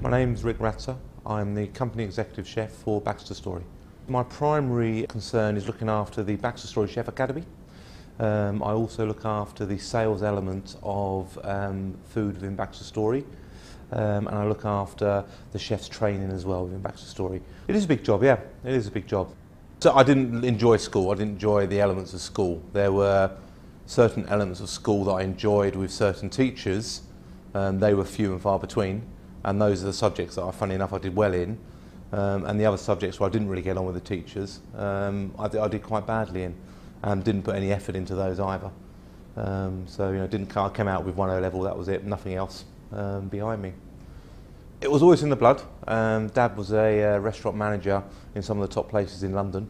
My name's Rick Ratzer. I'm the company executive chef for Baxter Story. My primary concern is looking after the Baxter Story Chef Academy. I also look after the sales element of food within Baxter Story, and I look after the chef's training as well within Baxter Story. It is a big job, yeah, it is a big job. So I didn't enjoy school, I didn't enjoy the elements of school. There were certain elements of school that I enjoyed with certain teachers, they were few and far between. And those are the subjects that, funny enough, I did well in. And the other subjects where I didn't really get on with the teachers, I did quite badly in, and didn't put any effort into those either. So I came out with 1 O level, that was it, nothing else behind me. It was always in the blood. Dad was a restaurant manager in some of the top places in London,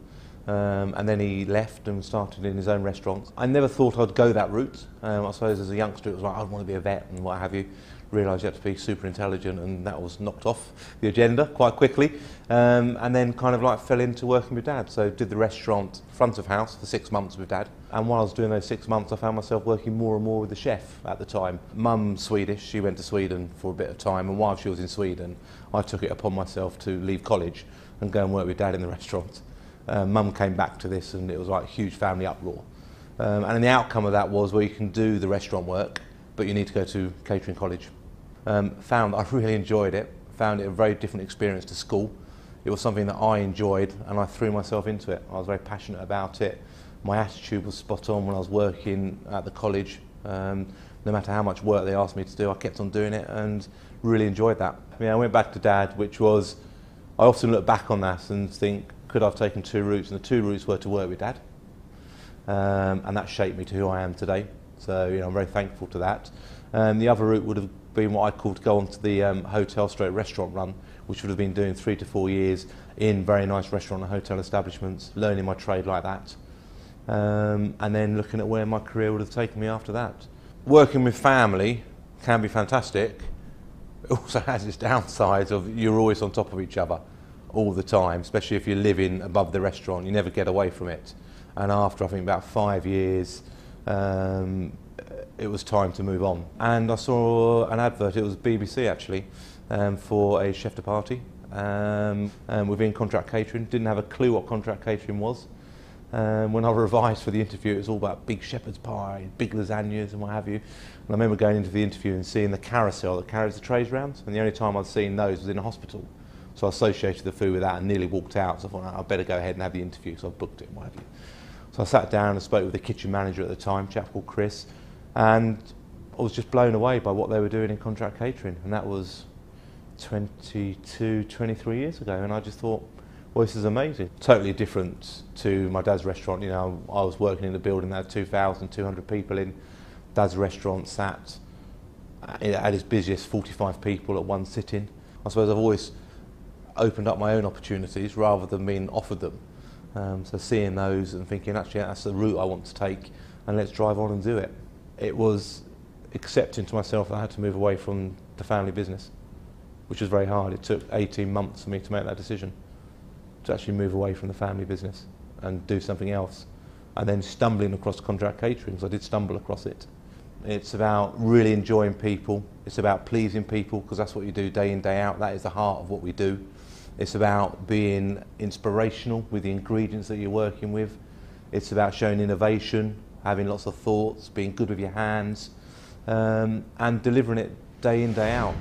and then he left and started in his own restaurants. I never thought I'd go that route. I suppose as a youngster it was like, I'd want to be a vet and what have you. Realised you had to be super intelligent, and that was knocked off the agenda quite quickly, and then kind of like fell into working with Dad. So did the restaurant front of house for 6 months with Dad, and while I was doing those 6 months I found myself working more and more with the chef at the time. Mum's Swedish, she went to Sweden for a bit of time, and while she was in Sweden I took it upon myself to leave college and go and work with Dad in the restaurant. Mum came back to this and it was like a huge family uproar, and the outcome of that was, well, you can do the restaurant work but you need to go to catering college. Found I really enjoyed it, found it a very different experience to school. It was something that I enjoyed and I threw myself into it. I was very passionate about it. My attitude was spot on when I was working at the college. No matter how much work they asked me to do, I kept on doing it and really enjoyed that. I went back to Dad, which was, I often look back on that and think, could I have taken 2 routes? And the 2 routes were to work with Dad, and that shaped me to who I am today. So I'm very thankful to that. The other route would have been what I called go on to the hotel/restaurant run, which would have been doing 3 to 4 years in very nice restaurant and hotel establishments, learning my trade like that, and then looking at where my career would have taken me after that. Working with family can be fantastic. It also has its downsides of you're always on top of each other all the time, especially if you're living above the restaurant, you never get away from it. And after I think about 5 years, it was time to move on. And I saw an advert, it was BBC actually, for a chef de partie within contract catering. Didn't have a clue what contract catering was. When I revised for the interview, it was all about big shepherd's pie, big lasagnas and what have you. And I remember going into the interview and seeing the carousel that carries the trays round, and the only time I'd seen those was in a hospital. So I associated the food with that and nearly walked out. So I thought, I'd better go ahead and have the interview, so I booked it and what have you. So I sat down and spoke with the kitchen manager at the time, a chap called Chris, and I was just blown away by what they were doing in contract catering, and that was 22, 23 years ago, and I just thought, well, this is amazing. Totally different to my dad's restaurant. I was working in a building that had 2,200 people in. Dad's restaurant sat at its busiest 45 people at one sitting. I suppose I've always opened up my own opportunities rather than being offered them. So seeing those and thinking, actually that's the route I want to take, and let's drive on and do it. It was accepting to myself that I had to move away from the family business, which was very hard. It took 18 months for me to make that decision, to actually move away from the family business and do something else. And then stumbling across contract catering, because I did stumble across it. It's about really enjoying people. It's about pleasing people, because that's what you do day in, day out. That is the heart of what we do. It's about being inspirational with the ingredients that you're working with. It's about showing innovation, having lots of thoughts, being good with your hands, and delivering it day in, day out.